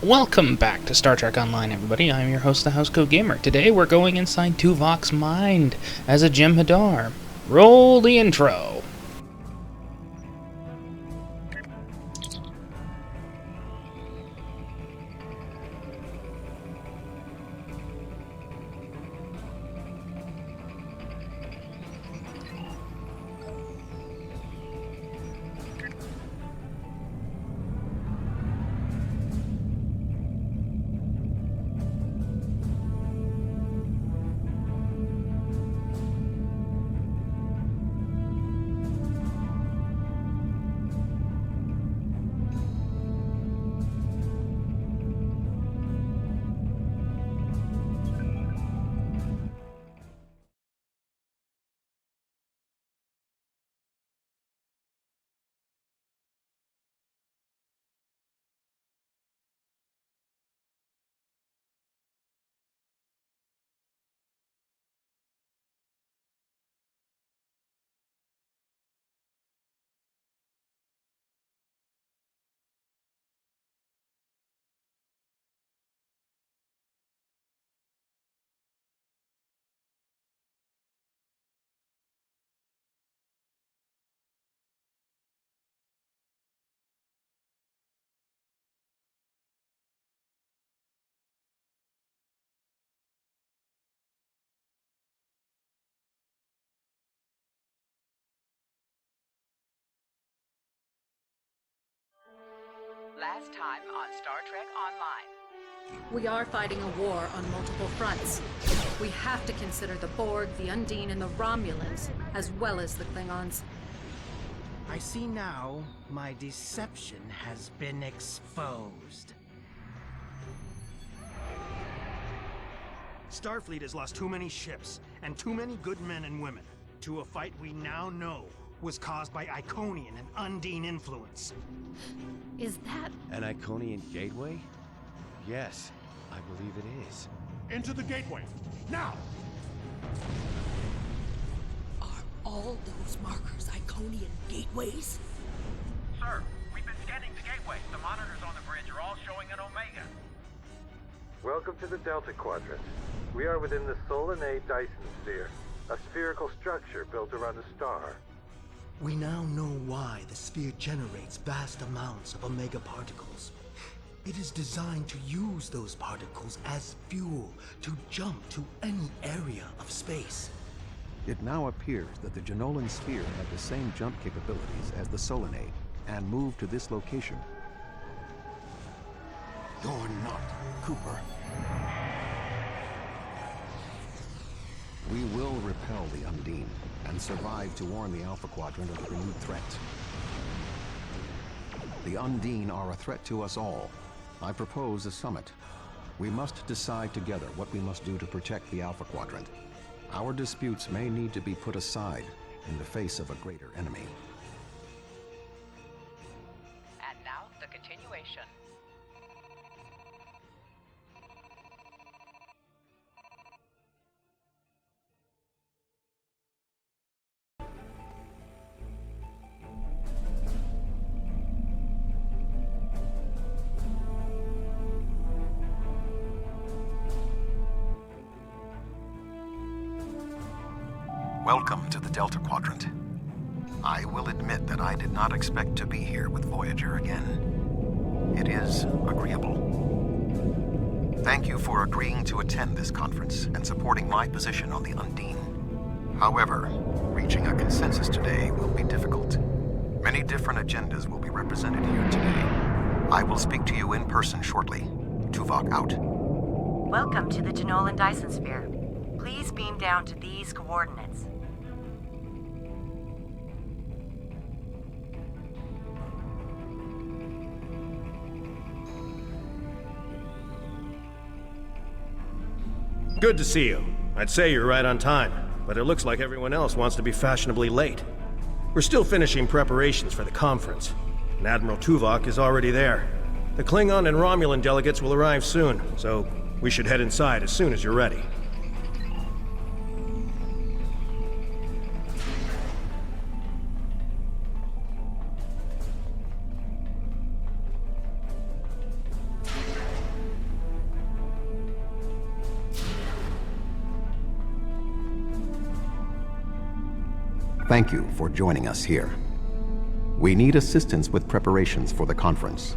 Welcome back to Star Trek Online, everybody. I'm your host, the Housecoat Gamer. Today we're going inside Tuvok's mind as a Jem'hadar. Roll the intro. Last time on Star Trek Online. We are fighting a war on multiple fronts. We have to consider the Borg, the Undine, and the Romulans, as well as the Klingons. I see now my deception has been exposed. Starfleet has lost too many ships and too many good men and women to a fight we now know was caused by Iconian and Undine influence. Is that... An Iconian gateway? Yes, I believe it is. Into the gateway, now! Are all those markers Iconian gateways? Sir, we've been scanning the gateway. The monitors on the bridge are all showing an Omega. Welcome to the Delta Quadrant. We are within the Solanae Dyson Sphere, a spherical structure built around a star. We now know why the sphere generates vast amounts of Omega particles. It is designed to use those particles as fuel to jump to any area of space. It now appears that the Jenolan sphere had the same jump capabilities as the Solanae, and moved to this location. You're not Cooper. We will repel the Undine, and survive to warn the Alpha Quadrant of the renewed threat. The Undine are a threat to us all. I propose a summit. We must decide together what we must do to protect the Alpha Quadrant. Our disputes may need to be put aside in the face of a greater enemy. And now, the continuation. Welcome to the Delta Quadrant. I will admit that I did not expect to be here with Voyager again. It is agreeable. Thank you for agreeing to attend this conference and supporting my position on the Undine. However, reaching a consensus today will be difficult. Many different agendas will be represented here today. I will speak to you in person shortly. Tuvok out. Welcome to the Jenolan Dyson Sphere. Please beam down to these coordinates. Good to see you. I'd say you're right on time, but it looks like everyone else wants to be fashionably late. We're still finishing preparations for the conference, and Admiral Tuvok is already there. The Klingon and Romulan delegates will arrive soon, so we should head inside as soon as you're ready. Thank you for joining us here. We need assistance with preparations for the conference.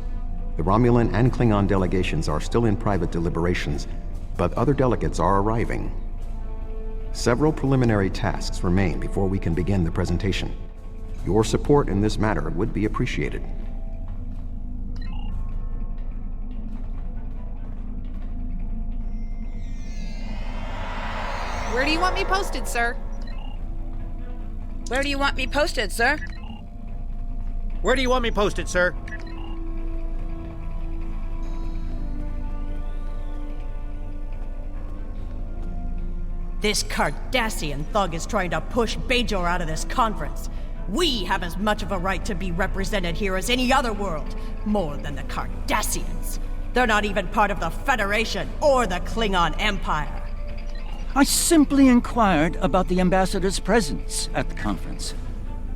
The Romulan and Klingon delegations are still in private deliberations, but other delegates are arriving. Several preliminary tasks remain before we can begin the presentation. Your support in this matter would be appreciated. Where do you want me posted, sir? Where do you want me posted, sir? Where do you want me posted, sir? This Cardassian thug is trying to push Bajor out of this conference. We have as much of a right to be represented here as any other world, more than the Cardassians. They're not even part of the Federation or the Klingon Empire. I simply inquired about the ambassador's presence at the conference.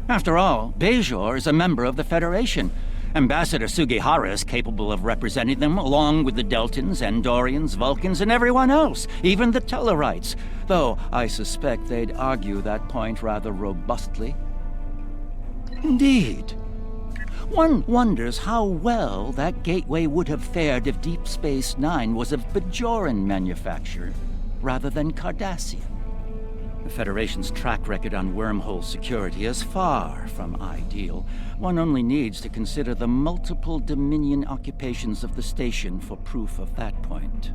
After all, Bajor is a member of the Federation. Ambassador Sugihara is capable of representing them, along with the Deltans, Andorians, Vulcans, and everyone else, even the Tellarites, though I suspect they'd argue that point rather robustly. Indeed. One wonders how well that gateway would have fared if Deep Space Nine was of Bajoran manufacture, rather than Cardassian. The Federation's track record on wormhole security is far from ideal. One only needs to consider the multiple Dominion occupations of the station for proof of that point.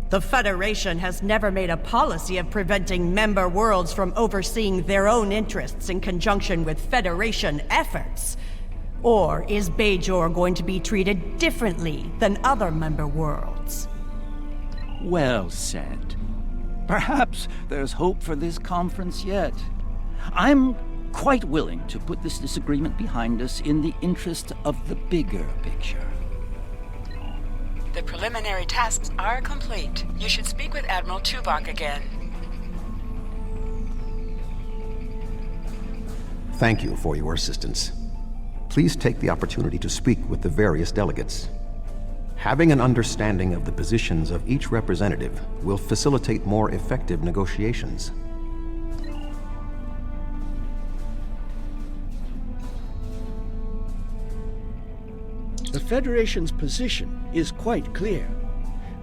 The Federation has never made a policy of preventing member worlds from overseeing their own interests in conjunction with Federation efforts. Or is Bajor going to be treated differently than other member worlds? Well said. Perhaps there's hope for this conference yet. I'm quite willing to put this disagreement behind us in the interest of the bigger picture. The preliminary tasks are complete. You should speak with Admiral Tuvok again. Thank you for your assistance. Please take the opportunity to speak with the various delegates. Having an understanding of the positions of each representative will facilitate more effective negotiations. The Federation's position is quite clear.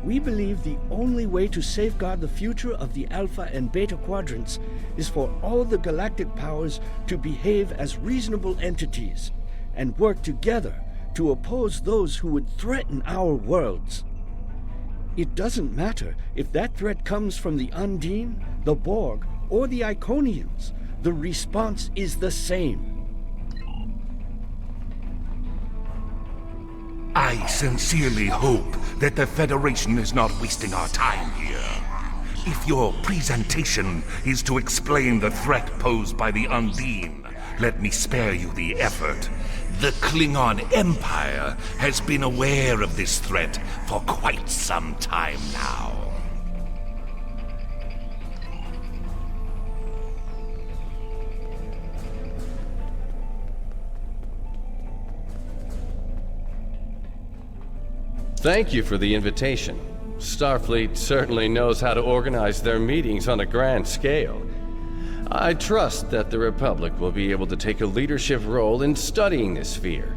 We believe the only way to safeguard the future of the Alpha and Beta quadrants is for all the galactic powers to behave as reasonable entities and work together to oppose those who would threaten our worlds. It doesn't matter if that threat comes from the Undine, the Borg, or the Iconians. The response is the same. I sincerely hope that the Federation is not wasting our time here. If your presentation is to explain the threat posed by the Undine, let me spare you the effort. The Klingon Empire has been aware of this threat for quite some time now. Thank you for the invitation. Starfleet certainly knows how to organize their meetings on a grand scale. I trust that the Republic will be able to take a leadership role in studying this sphere.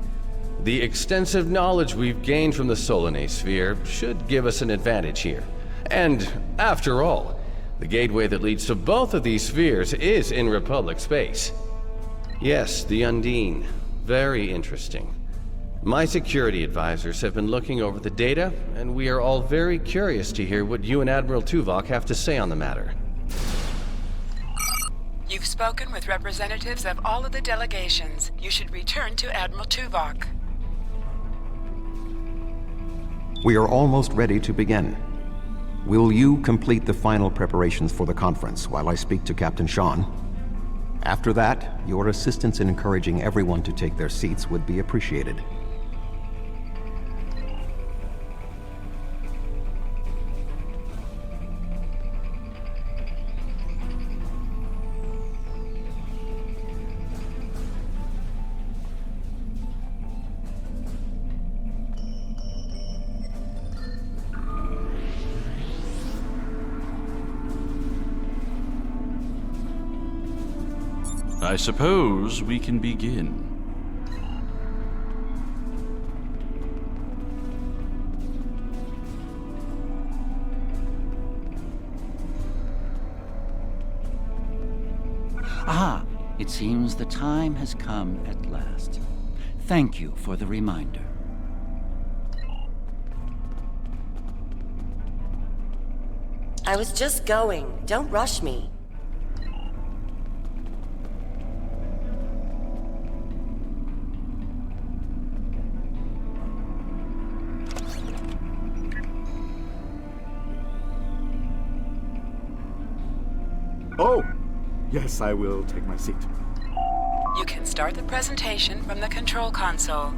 The extensive knowledge we've gained from the Solanae sphere should give us an advantage here. And, after all, the gateway that leads to both of these spheres is in Republic space. Yes, the Undine. Very interesting. My security advisors have been looking over the data, and we are all very curious to hear what you and Admiral Tuvok have to say on the matter. You've spoken with representatives of all of the delegations. You should return to Admiral Tuvok. We are almost ready to begin. Will you complete the final preparations for the conference while I speak to Captain Sean? After that, your assistance in encouraging everyone to take their seats would be appreciated. I suppose we can begin. Ah, it seems the time has come at last. Thank you for the reminder. I was just going. Don't rush me. Oh, yes, I will take my seat. You can start the presentation from the control console.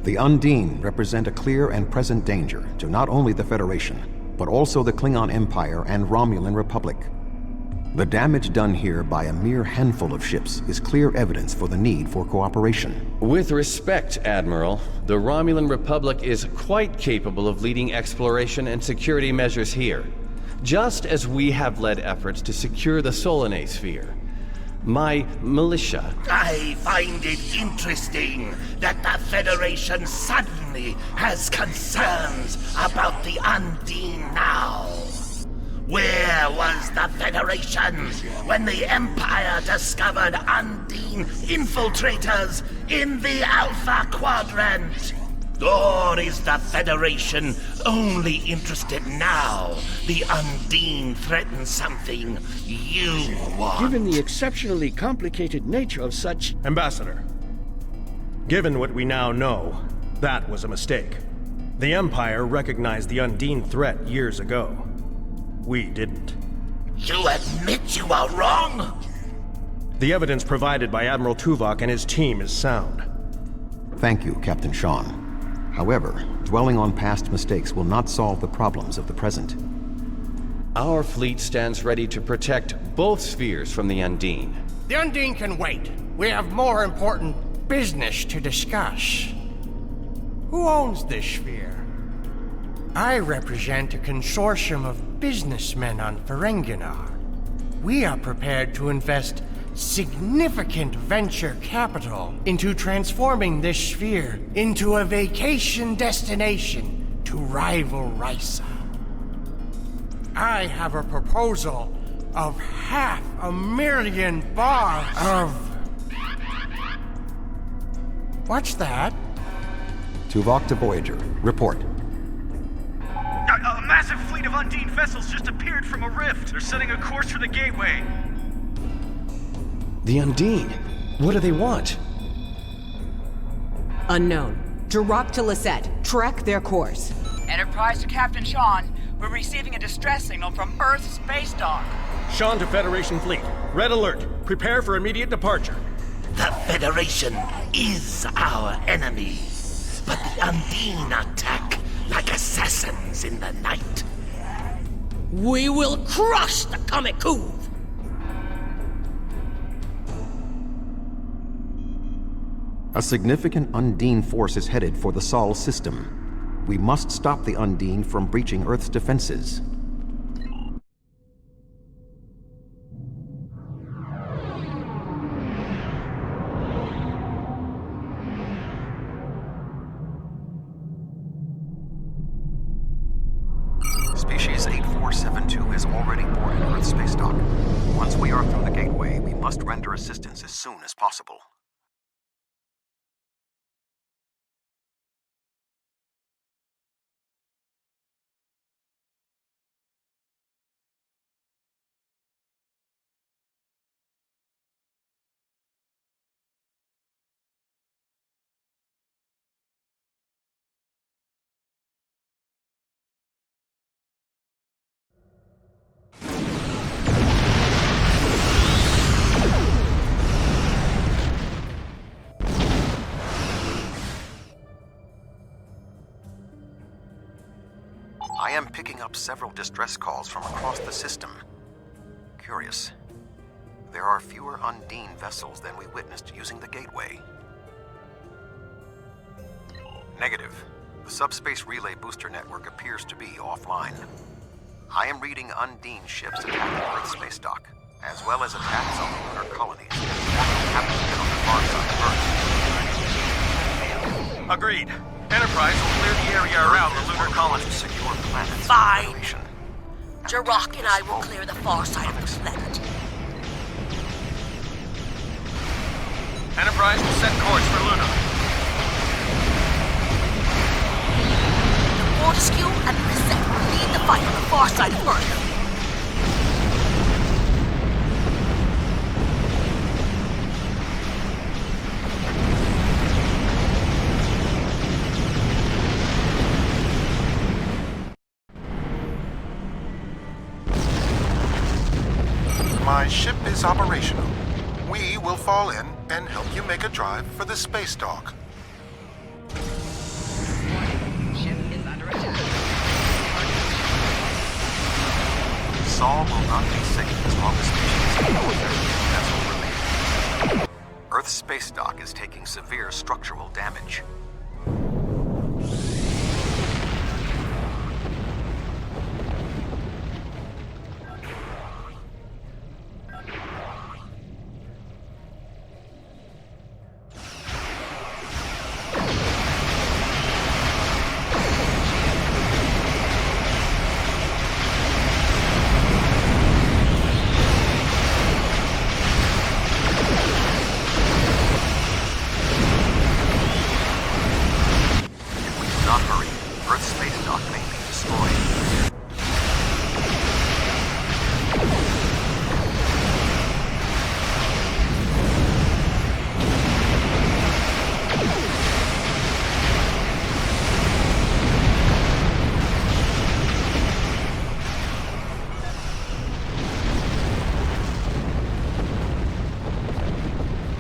The Undine represent a clear and present danger to not only the Federation, but also the Klingon Empire and Romulan Republic. The damage done here by a mere handful of ships is clear evidence for the need for cooperation. With respect, Admiral, the Romulan Republic is quite capable of leading exploration and security measures here, just as we have led efforts to secure the Solanae sphere. My militia... I find it interesting that the Federation suddenly has concerns about the Undine now. Where was the Federation when the Empire discovered Undine infiltrators in the Alpha Quadrant? Or is the Federation only interested now the Undine threatens something you want? Given the exceptionally complicated nature of such... Ambassador, given what we now know, that was a mistake. The Empire recognized the Undine threat years ago. We didn't. You admit you are wrong? The evidence provided by Admiral Tuvok and his team is sound. Thank you, Captain Sean. However, dwelling on past mistakes will not solve the problems of the present. Our fleet stands ready to protect both spheres from the Undine. The Undine can wait. We have more important business to discuss. Who owns this sphere? I represent a consortium of businessmen on Ferenginar. We are prepared to invest significant venture capital into transforming this sphere into a vacation destination to rival Risa. I have a proposal of 500,000 bars of... What's that? Tuvok to Voyager. Report. A massive fleet of Undine vessels just appeared from a rift. They're setting a course for the gateway. The Undine? What do they want? Unknown. Drop to Lisette. Track their course. Enterprise to Captain Sean. We're receiving a distress signal from Earth's space dock. Sean to Federation Fleet. Red alert. Prepare for immediate departure. The Federation is our enemy, but the Undine attack like assassins in the night. We will crush the Kamikuv! A significant Undine force is headed for the Sol system. We must stop the Undine from breaching Earth's defenses. Species 8472 is already boarded Earth's space dock. Once we are through the gateway, we must render assistance as soon as possible. I am picking up several distress calls from across the system. Curious. There are fewer Undine vessels than we witnessed using the gateway. Negative. The subspace relay booster network appears to be offline. I am reading Undine ships attacking Earth space dock, as well as attacks on lunar colonies that happen to be on the far side of Earth. Agreed. Enterprise will clear the area around the lunar colony. Secure planets. Fine. Jirok and I will clear the far side of the planet. Enterprise will set course for Luna. Fortescue and Lisette will lead the fight on the far side of Earth. My ship is operational. We will fall in and help you make a drive for the space dock. Saul will not be safe as long as species vessel remains. Earth's space dock is taking severe structural damage.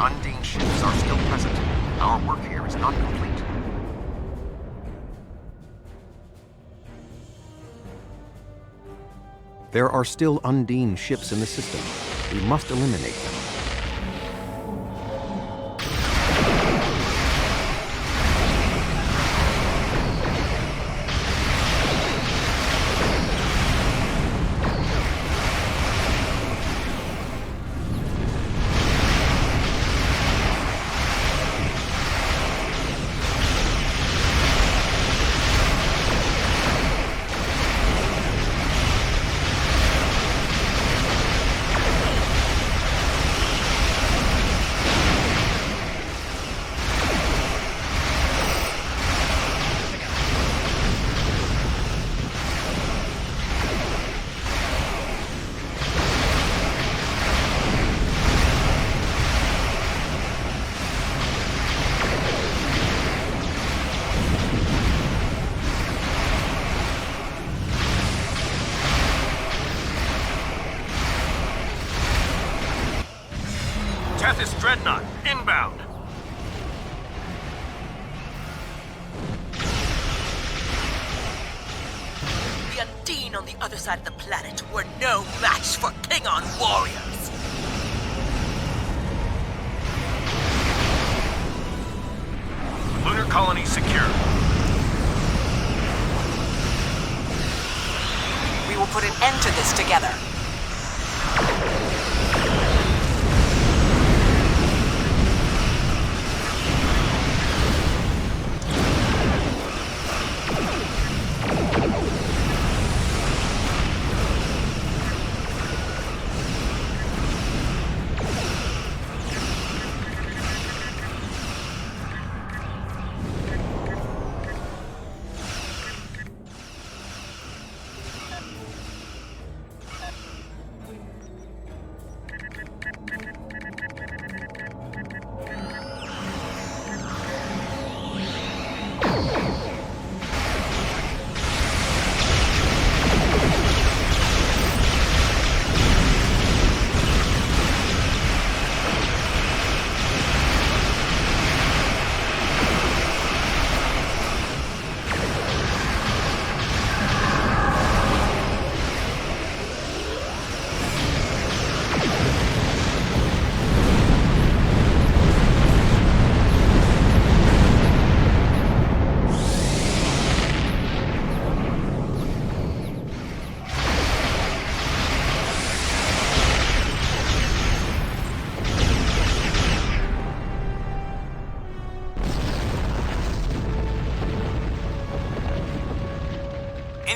Undine ships are still present. Our work here is not complete. There are still Undine ships in the system. We must eliminate them. Tethys Dreadnought, inbound. The Undine on the other side of the planet were no match for Klingon warriors. Lunar colony secure. We will put an end to this together.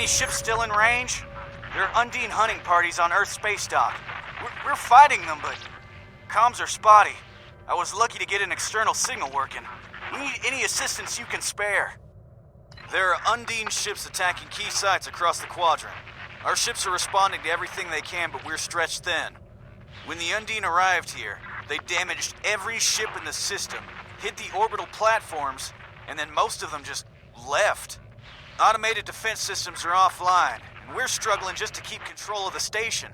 Any ships still in range? There are Undine hunting parties on Earth space dock. We're fighting them, but comms are spotty. I was lucky to get an external signal working. We need any assistance you can spare. There are Undine ships attacking key sites across the quadrant. Our ships are responding to everything they can, but we're stretched thin. When the Undine arrived here, they damaged every ship in the system, hit the orbital platforms, and then most of them just left. Automated defense systems are offline, and we're struggling just to keep control of the station.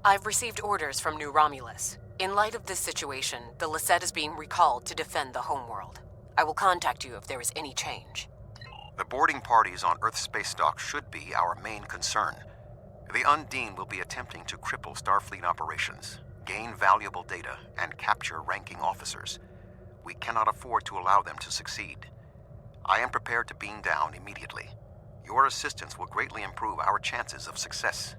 I've received orders from New Romulus. In light of this situation, the Lisette is being recalled to defend the homeworld. I will contact you if there is any change. The boarding parties on Earth space dock should be our main concern. The Undine will be attempting to cripple Starfleet operations, gain valuable data, and capture ranking officers. We cannot afford to allow them to succeed. I am prepared to beam down immediately. Your assistance will greatly improve our chances of success.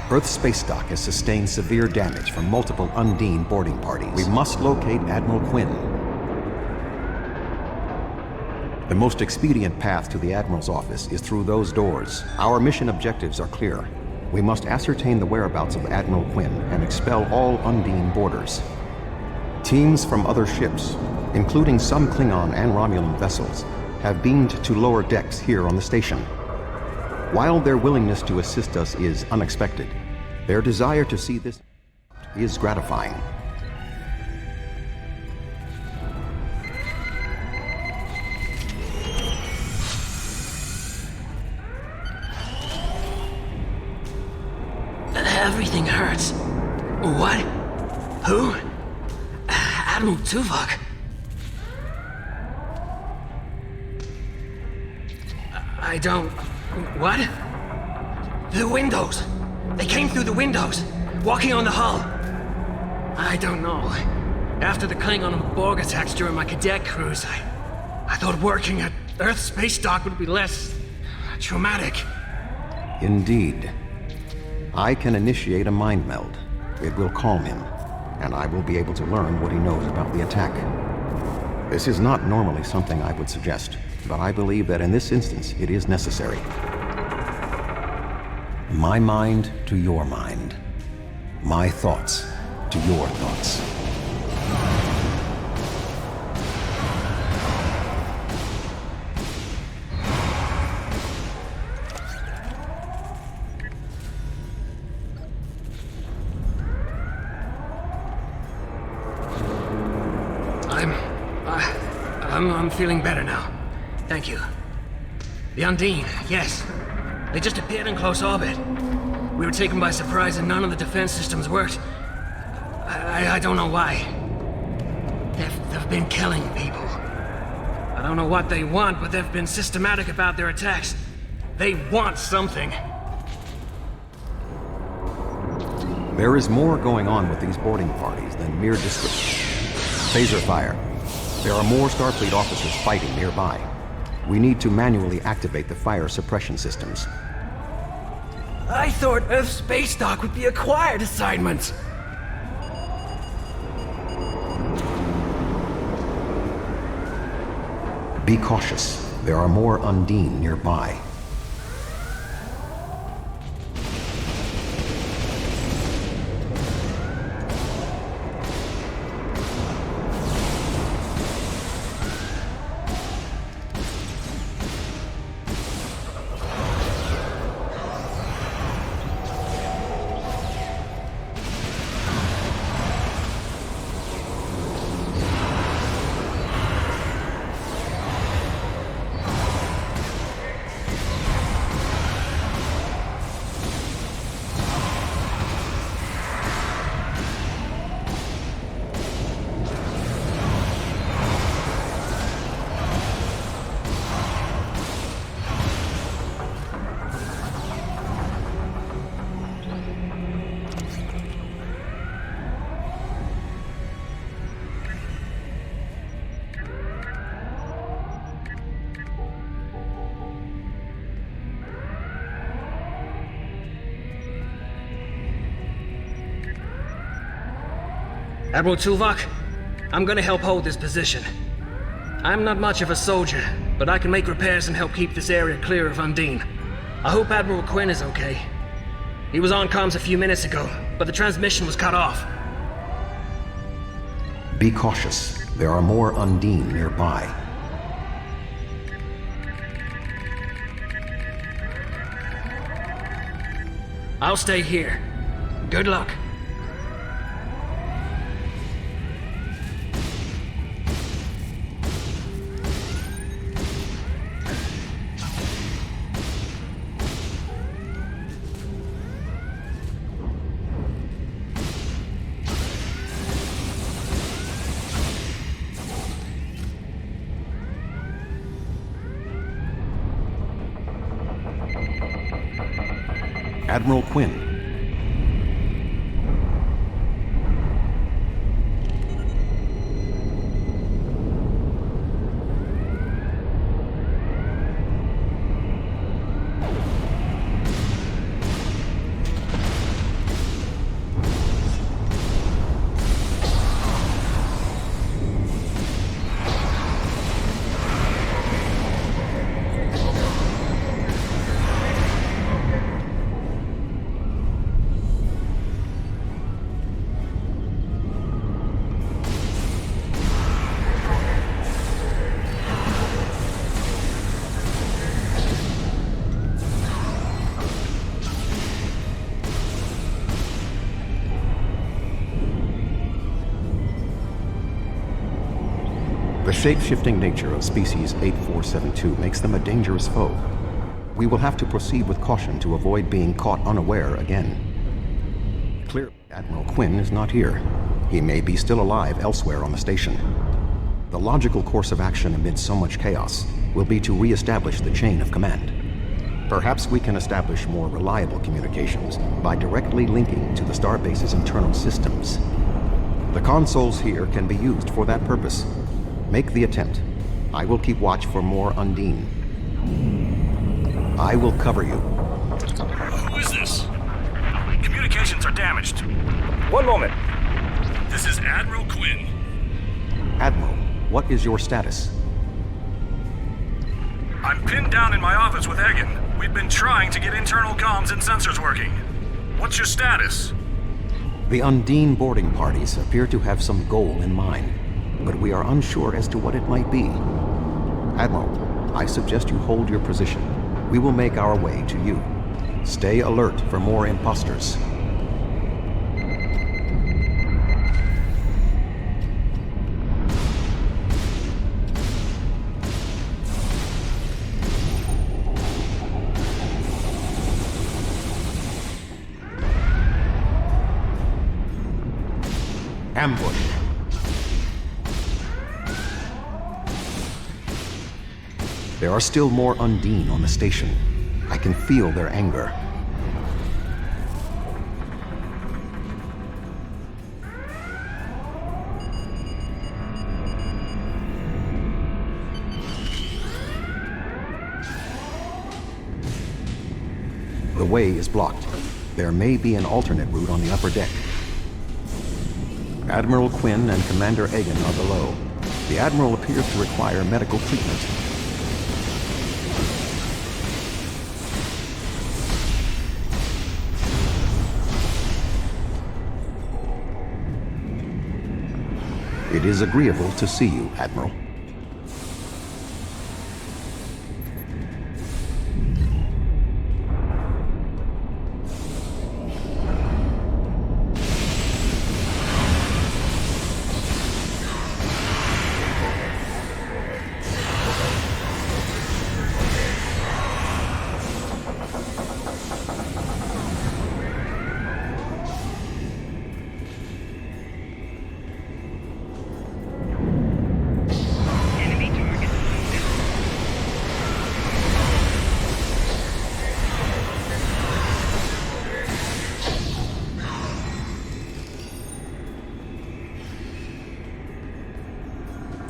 Earth space dock has sustained severe damage from multiple Undine boarding parties. We must locate Admiral Quinn. The most expedient path to the Admiral's office is through those doors. Our mission objectives are clear. We must ascertain the whereabouts of Admiral Quinn and expel all Undine boarders. Teams from other ships, including some Klingon and Romulan vessels, have beamed to lower decks here on the station. While their willingness to assist us is unexpected, their desire to see this is gratifying. Everything hurts. What? Who? Admiral Tuvok. I don't... What? The windows! They came through the windows, walking on the hull. I don't know. After the Klingon and Borg attacks during my cadet cruise, I thought working at Earth space dock would be less... traumatic. Indeed. I can initiate a mind meld. It will calm him, and I will be able to learn what he knows about the attack. This is not normally something I would suggest, but I believe that in this instance it is necessary. My mind to your mind. My thoughts to your thoughts. I'm feeling better now. Thank you. The Undine, yes. They just appeared in close orbit. We were taken by surprise and none of the defense systems worked. I don't know why. They've been killing people. I don't know what they want, but they've been systematic about their attacks. They want something. There is more going on with these boarding parties than mere description. Phaser fire. There are more Starfleet officers fighting nearby. We need to manually activate the fire suppression systems. I thought Earth space dock would be a quiet assignment. Be cautious. There are more Undine nearby. Admiral Tuvok, I'm gonna help hold this position. I'm not much of a soldier, but I can make repairs and help keep this area clear of Undine. I hope Admiral Quinn is okay. He was on comms a few minutes ago, but the transmission was cut off. Be cautious. There are more Undine nearby. I'll stay here. Good luck. Admiral Quinn. The shape-shifting nature of species 8472 makes them a dangerous foe. We will have to proceed with caution to avoid being caught unaware again. Clearly, Admiral Quinn is not here. He may be still alive elsewhere on the station. The logical course of action amid so much chaos will be to re-establish the chain of command. Perhaps we can establish more reliable communications by directly linking to the starbase's internal systems. The consoles here can be used for that purpose. Make the attempt. I will keep watch for more Undine. I will cover you. Who is this? Communications are damaged. One moment. This is Admiral Quinn. Admiral, what is your status? I'm pinned down in my office with Egan. We've been trying to get internal comms and sensors working. What's your status? The Undine boarding parties appear to have some goal in mind, but we are unsure as to what it might be. Admiral, I suggest you hold your position. We will make our way to you. Stay alert for more imposters. Ambush. There are still more Undine on the station. I can feel their anger. The way is blocked. There may be an alternate route on the upper deck. Admiral Quinn and Commander Egan are below. The Admiral appears to require medical treatment. It is agreeable to see you, Admiral.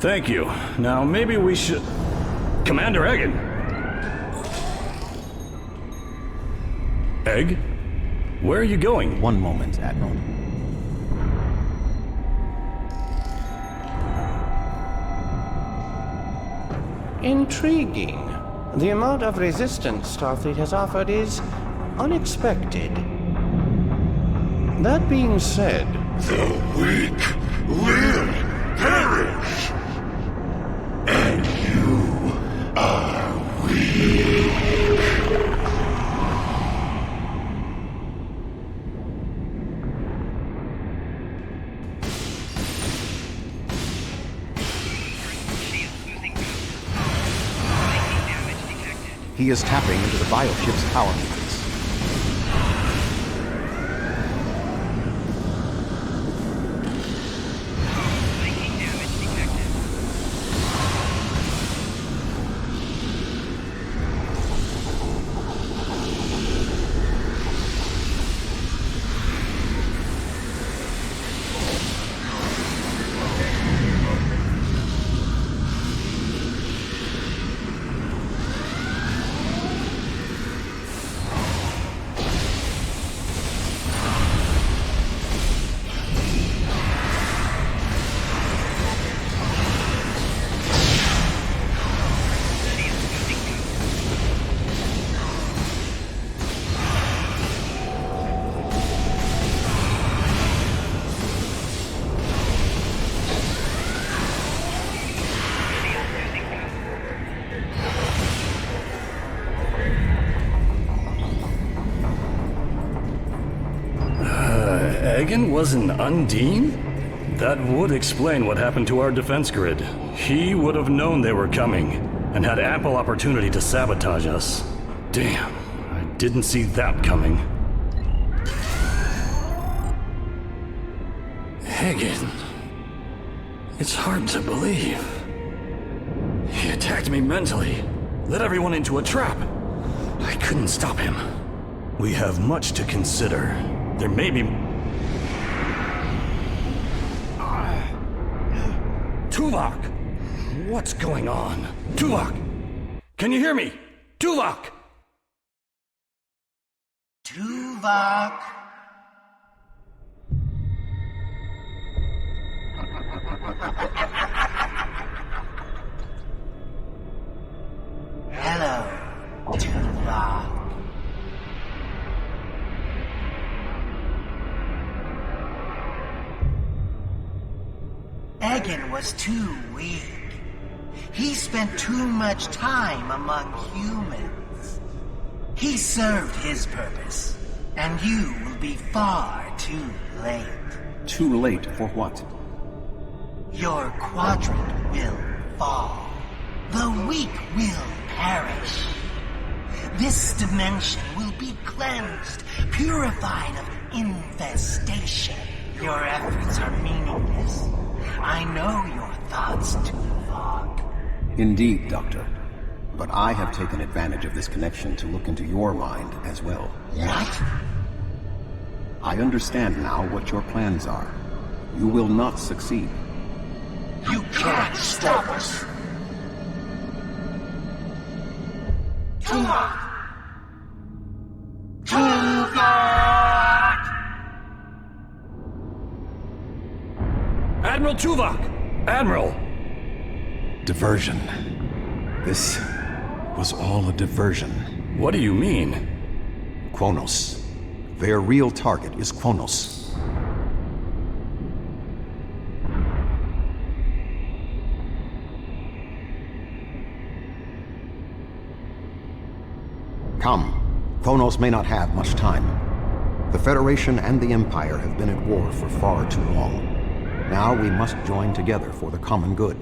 Thank you. Now, maybe we should... Commander Egan! Egg? Where are you going? One moment, Admiral. Intriguing. The amount of resistance Starfleet has offered is unexpected. That being said... The weak will perish! And you are weak. He is tapping into the bioship's power matrix. Egan was an Undine? That would explain what happened to our defense grid. He would have known they were coming, and had ample opportunity to sabotage us. Damn, I didn't see that coming. Egan... It's hard to believe. He attacked me mentally, led everyone into a trap. I couldn't stop him. We have much to consider. There may be... Tuvok! What's going on? Tuvok! Can you hear me? Tuvok! Tuvok! Hello, Tuvok. Egan was too weak. He spent too much time among humans. He served his purpose, and you will be far too late. Too late for what? Your quadrant will fall. The weak will perish. This dimension will be cleansed, purified of infestation. Your efforts are meaningless. I know your thoughts, Tuvok. Indeed, Doctor. But I have taken advantage of this connection to look into your mind as well. What? I understand now what your plans are. You will not succeed. You can't stop us. Tuvok! Tuvok! Admiral Tuvok! Admiral! Diversion. This was all a diversion. What do you mean? Kronos. Their real target is Kronos. Come. Kronos may not have much time. The Federation and the Empire have been at war for far too long. Now we must join together for the common good.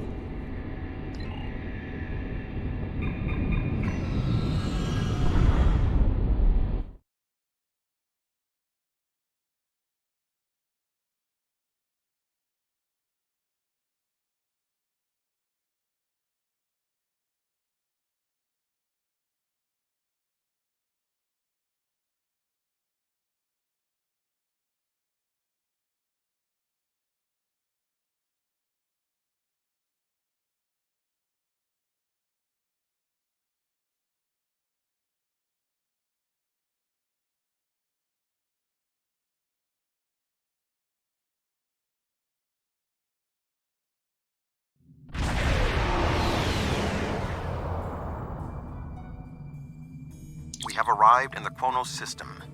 We have arrived in the Kronos system.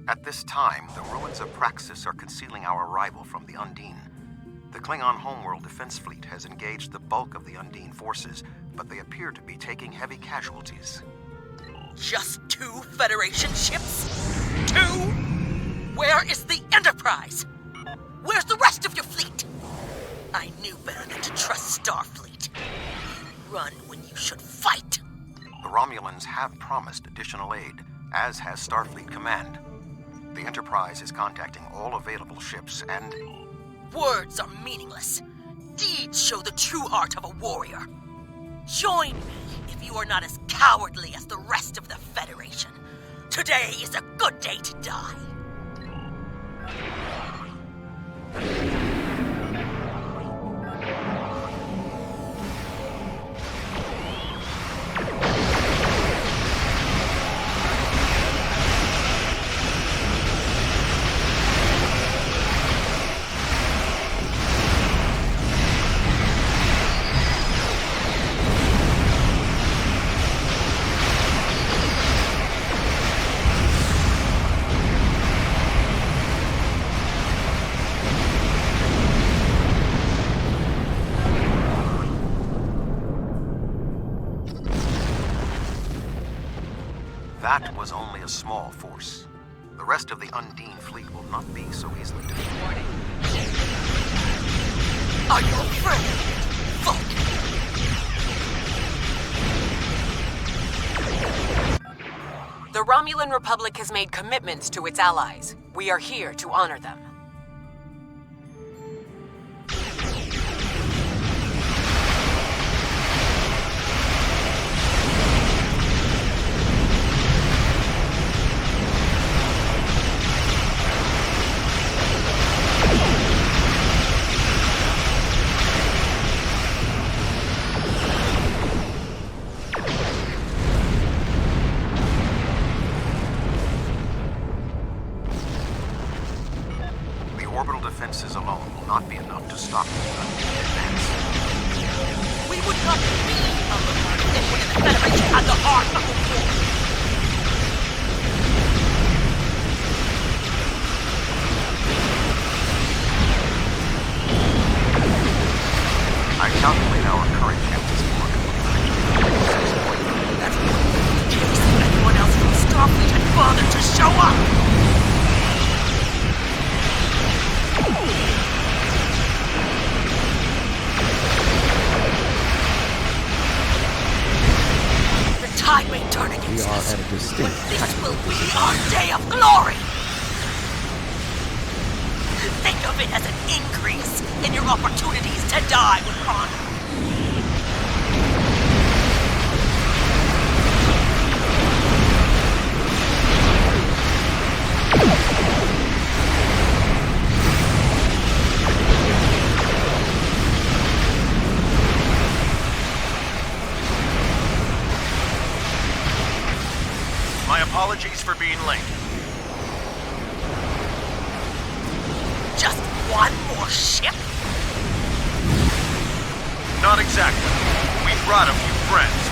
At this time, the ruins of Praxis are concealing our arrival from the Undine. The Klingon homeworld defense fleet has engaged the bulk of the Undine forces, but they appear to be taking heavy casualties. Just 2 Federation ships? 2? Where is the Enterprise? Where's the rest of your fleet? I knew better than to trust Starfleet. You run when you should fight. The Romulans have promised additional aid, as has Starfleet Command. The Enterprise is contacting all available ships and... Words are meaningless. Deeds show the true heart of a warrior. Join me if you are not as cowardly as the rest of the Federation. Today is a good day to die. That was only a small force. The rest of the Undine fleet will not be so easily defeated. Are you afraid? Fuck! The Romulan Republic has made commitments to its allies. We are here to honor them. Defenses alone will not be enough to stop the Undine advance. We would not be alone if we in the Federation had the heart of a war. I calculate our current chances for That's more than the case if anyone else from Starfleet had bothered to show up. The tide may turn against us, at a distinct but this will be our day of glory! Think of it as an increase in your opportunities to die with honor. My apologies for being late. Just one more ship? Not exactly. We brought a few friends.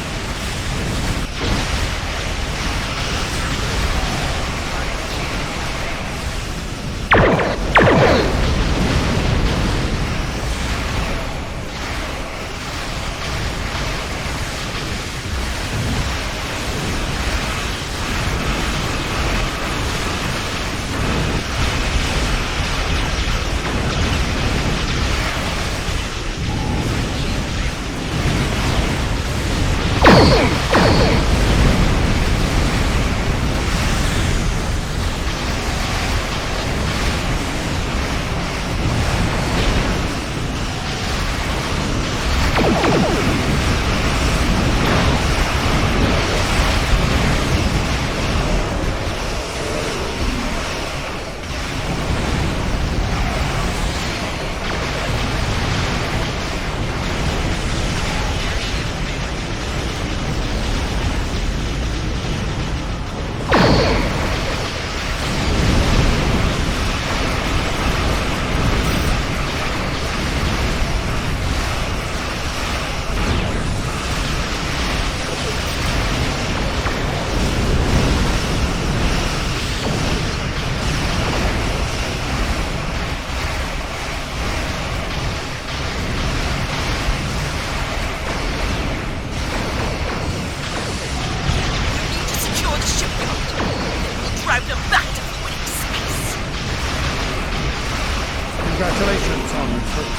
drive them back to fluidic space. Congratulations on the trip.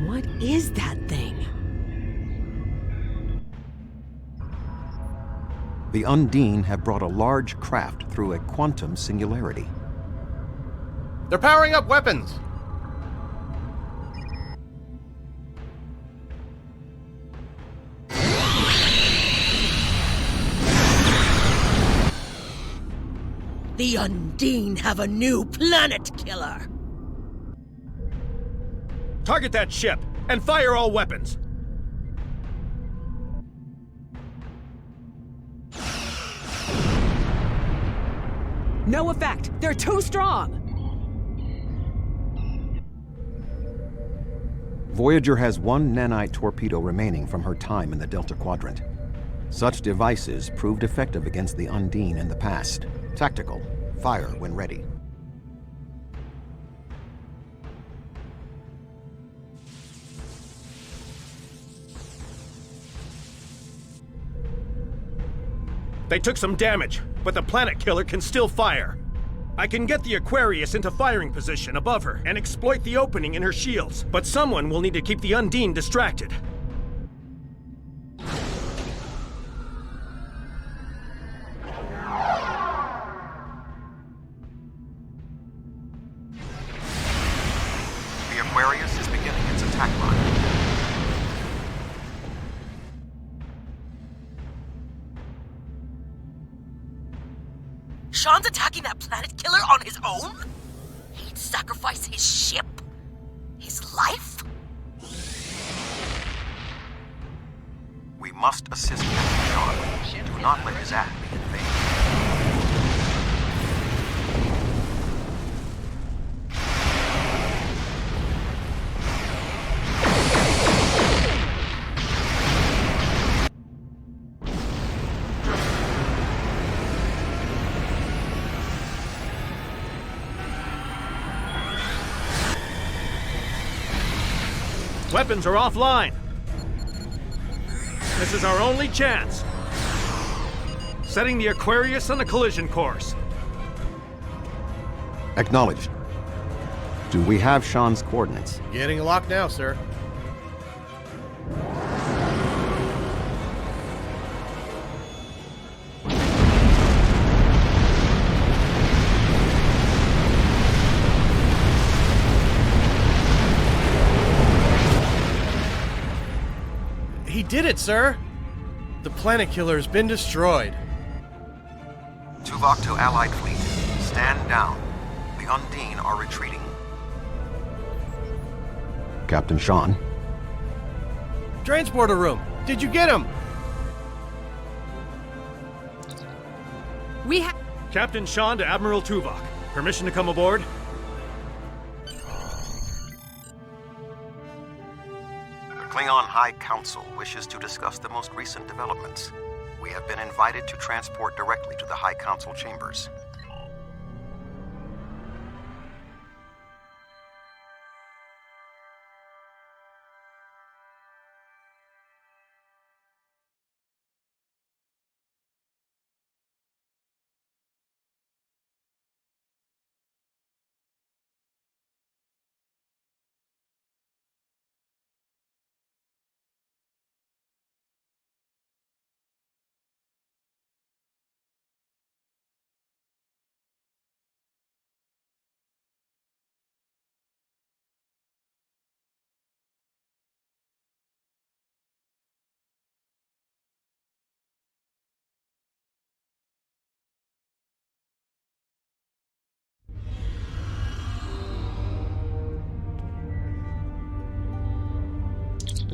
What is that thing? The Undine have brought a large craft through a quantum singularity. They're powering up weapons! The Undine have a new planet killer! Target that ship, and fire all weapons! No effect! They're too strong! Voyager has one nanite torpedo remaining from her time in the Delta Quadrant. Such devices proved effective against the Undine in the past. Tactical. Fire when ready. They took some damage, but the planet killer can still fire. I can get the Aquarius into firing position above her and exploit the opening in her shields, but someone will need to keep the Undine distracted. The Aquarius is beginning its attack run. Sean's attacking that planet killer on his own? He'd sacrifice his ship? His life? We must assist Captain Sean. Do not let his act be in vain. Weapons are offline. This is our only chance. Setting the Aquarius on a collision course. Acknowledged. Do we have Sean's coordinates? Getting locked now, sir. He did it, sir! The planet killer's been destroyed. Tuvok to Allied fleet. Stand down. The Undine are retreating. Captain Sean. Transporter room! Did you get him? We have... Captain Sean to Admiral Tuvok. Permission to come aboard? Klingon High Council wishes to discuss the most recent developments. We have been invited to transport directly to the High Council chambers.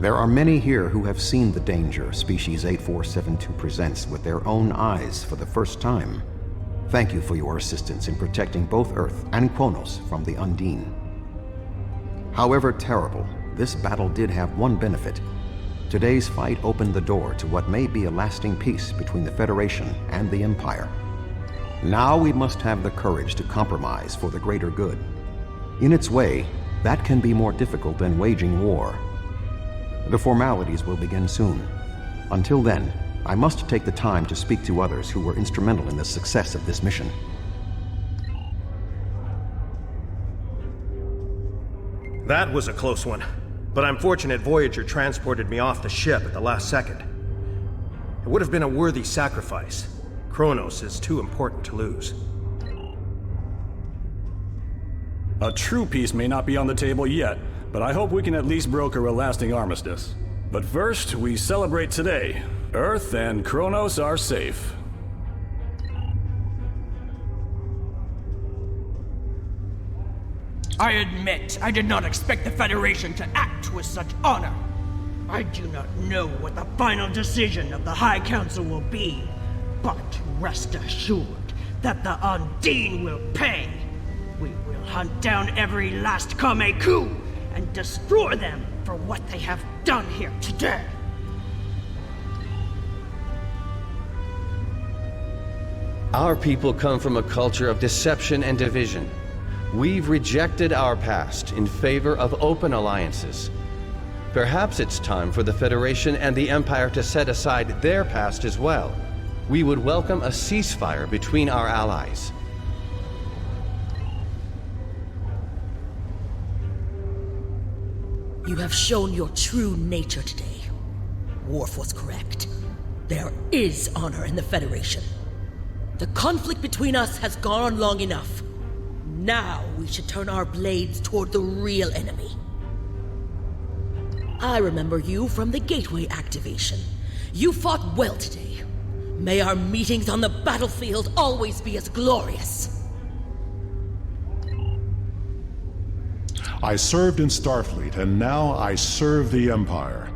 There are many here who have seen the danger Species 8472 presents with their own eyes for the first time. Thank you for your assistance in protecting both Earth and Kronos from the Undine. However terrible, this battle did have one benefit. Today's fight opened the door to what may be a lasting peace between the Federation and the Empire. Now we must have the courage to compromise for the greater good. In its way, that can be more difficult than waging war. The formalities will begin soon. Until then, I must take the time to speak to others who were instrumental in the success of this mission. That was a close one, but I'm fortunate Voyager transported me off the ship at the last second. It would have been a worthy sacrifice. Kronos is too important to lose. A true peace may not be on the table yet, but I hope we can at least broker a lasting armistice. But first, we celebrate today. Earth and Kronos are safe. I admit, I did not expect the Federation to act with such honor. I do not know what the final decision of the High Council will be, but rest assured that the Undine will pay. We will hunt down every last Kameku and destroy them for what they have done here today. Our people come from a culture of deception and division. We've rejected our past in favor of open alliances. Perhaps it's time for the Federation and the Empire to set aside their past as well. We would welcome a ceasefire between our allies. You have shown your true nature today. Worf was correct. There is honor in the Federation. The conflict between us has gone on long enough. Now we should turn our blades toward the real enemy. I remember you from the Gateway activation. You fought well today. May our meetings on the battlefield always be as glorious. I served in Starfleet, and now I serve the Empire.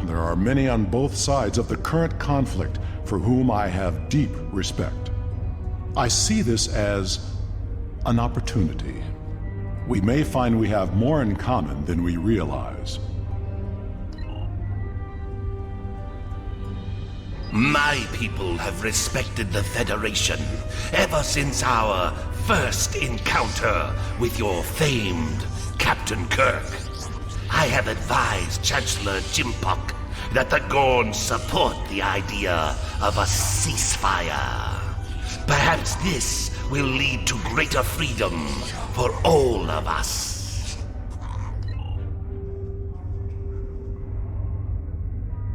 There are many on both sides of the current conflict for whom I have deep respect. I see this as an opportunity. We may find we have more in common than we realize. My people have respected the Federation ever since our first encounter with your famed Captain Kirk. I have advised Chancellor Jem'hadar that the Gorn support the idea of a ceasefire. Perhaps this will lead to greater freedom for all of us.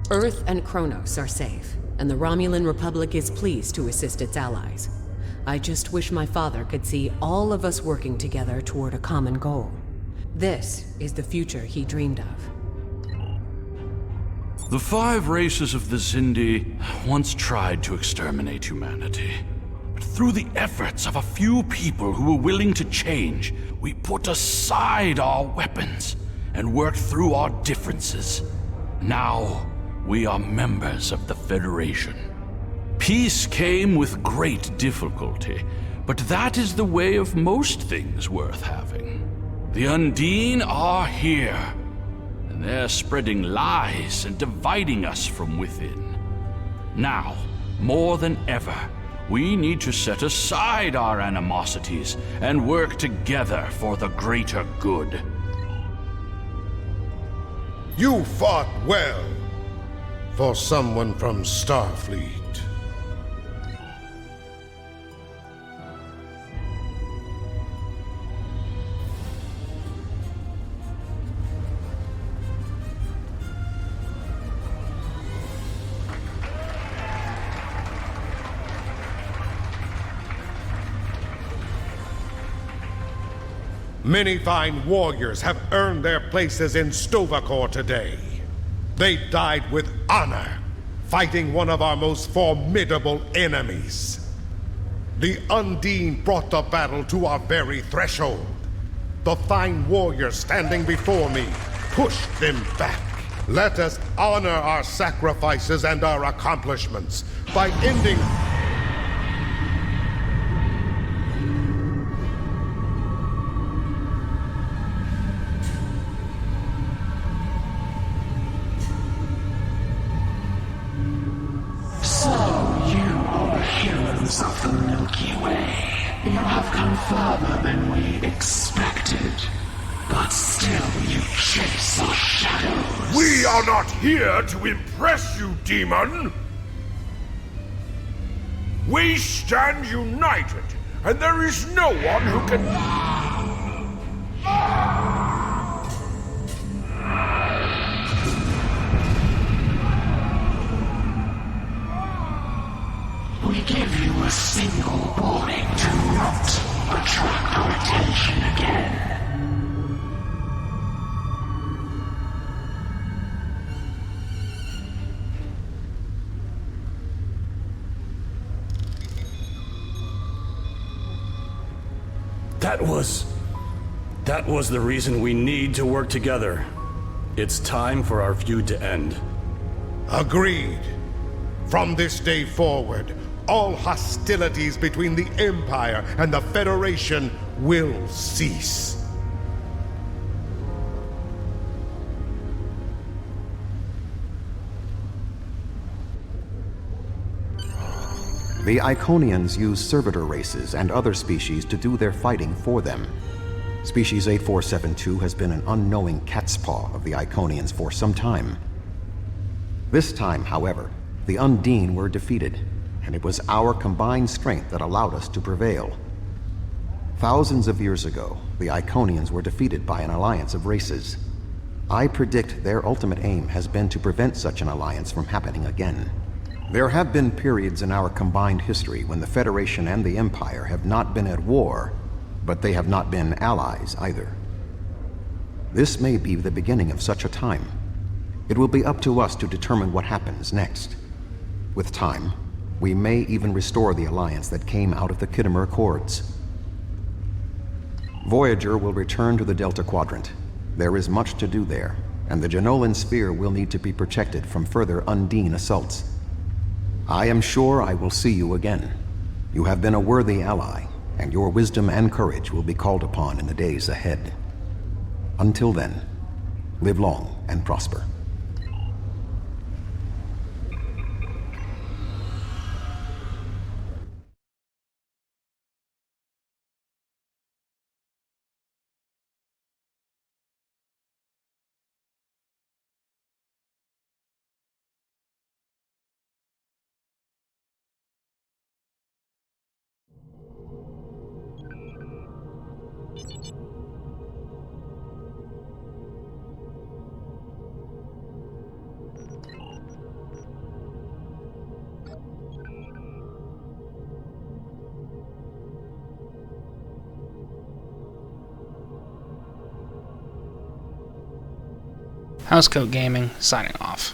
Earth and Kronos are safe, and the Romulan Republic is pleased to assist its allies. I just wish my father could see all of us working together toward a common goal. This is the future he dreamed of. The 5 races of the Zindi once tried to exterminate humanity. But through the efforts of a few people who were willing to change, we put aside our weapons and worked through our differences. Now, we are members of the Federation. Peace came with great difficulty, but that is the way of most things worth having. The Undine are here, and they're spreading lies and dividing us from within. Now, more than ever, we need to set aside our animosities and work together for the greater good. You fought well for someone from Starfleet. Many fine warriors have earned their places in Sto-vo-kor today. They died with honor, fighting one of our most formidable enemies. The Undine brought the battle to our very threshold. The fine warriors standing before me pushed them back. Let us honor our sacrifices and our accomplishments by ending... So, you are the heroes of the Milky Way. You have come further than we expected. But still you chase our shadows. We are not here to impress you, demon! We stand united, and there is no one who can... We give you a single warning to not attract our attention again. That was the reason we need to work together. It's time for our feud to end. Agreed. From this day forward, all hostilities between the Empire and the Federation will cease. The Iconians use servitor races and other species to do their fighting for them. Species 8472 has been an unknowing catspaw of the Iconians for some time. This time, however, the Undine were defeated, and it was our combined strength that allowed us to prevail. Thousands of years ago, the Iconians were defeated by an alliance of races. I predict their ultimate aim has been to prevent such an alliance from happening again. There have been periods in our combined history when the Federation and the Empire have not been at war, but they have not been allies either. This may be the beginning of such a time. It will be up to us to determine what happens next. With time, we may even restore the alliance that came out of the Khitomer Accords. Voyager will return to the Delta Quadrant. There is much to do there, and the Jenolan Sphere will need to be protected from further Undine assaults. I am sure I will see you again. You have been a worthy ally, and your wisdom and courage will be called upon in the days ahead. Until then, live long and prosper. Housecoat Gaming, signing off.